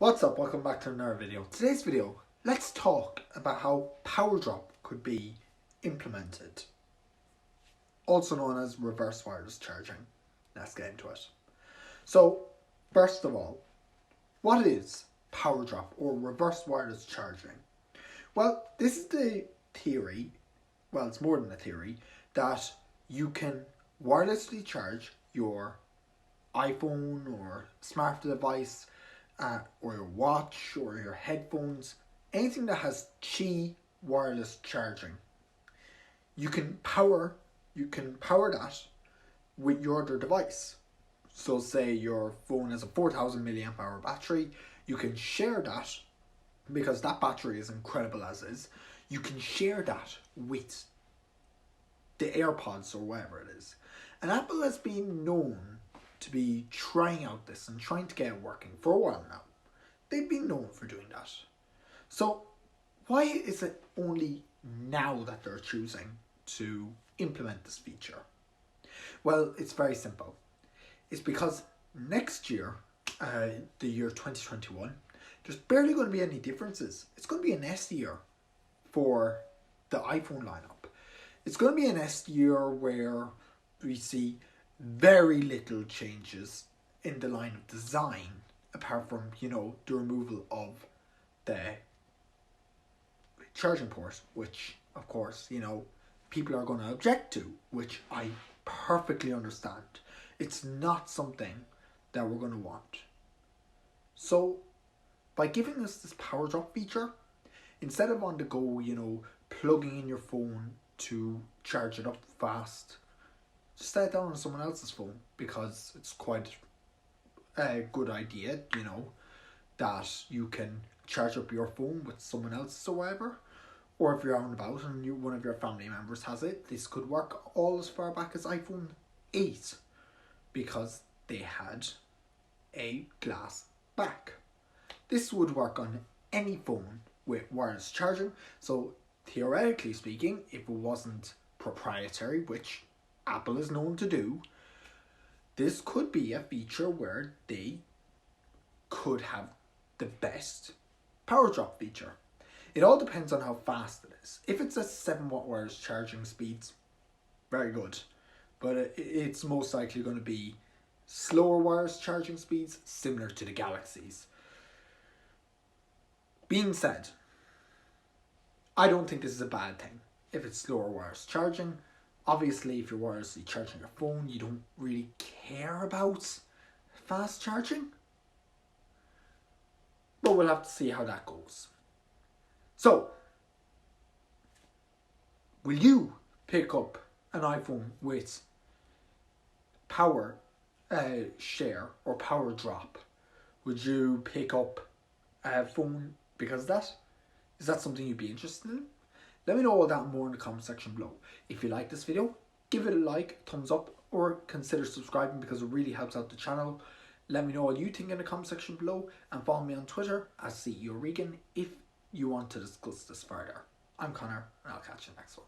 What's up? Welcome back to another video. Today's video, let's talk about how power drop could be implemented, also known as reverse wireless charging. Let's get into it. So, first of all, what is power drop or reverse wireless charging? Well, this is the theory, well, it's more than a theory, that you can wirelessly charge your iPhone or smart device or your watch or your headphones, anything that has Qi wireless charging. You can power that with your other device. So say your phone has a 4000 milliamp hour battery, you can share that, because that battery is incredible as is, you can share that with the AirPods or whatever it is. And Apple has been known to be trying out this and trying to get it working for a while now. They've been known for doing that. So why is it only now that they're choosing to implement this feature? Well, it's very simple. It's because next year, the year 2021, there's barely going to be any differences. It's going to be an S year for the iPhone lineup. It's going to be an S year where we see very little changes in the line of design, apart from, the removal of the charging port, which, of course, people are going to object to, which I perfectly understand. It's not something that we're going to want. So, by giving us this power drop feature, instead of on the go, plugging in your phone to charge it up fast, just set it down on someone else's phone, because it's quite a good idea, that you can charge up your phone with someone else's or whatever. Or if you're out and about and one of your family members has it, this could work all as far back as iPhone 8, because they had a glass back. This would work on any phone with wireless charging. So theoretically speaking, if it wasn't proprietary, which Apple is known to do, this could be a feature where they could have the best power drop feature. It all depends on how fast it is. If it's a 7-watt wireless charging speeds, very good. But it's most likely going to be slower wireless charging speeds, similar to the Galaxies. Being said, I don't think this is a bad thing if it's slower wireless charging. Obviously, if you're wirelessly charging your phone, you don't really care about fast charging. But we'll have to see how that goes. So, will you pick up an iPhone with power share or power drop? Would you pick up a phone because of that? Is that something you'd be interested in? Let me know all that and more in the comment section below. If you like this video, give it a like, thumbs up, or consider subscribing, because it really helps out the channel. Let me know what you think in the comment section below, and follow me on Twitter at CEO Regan if you want to discuss this further. I'm Connor, and I'll catch you next one.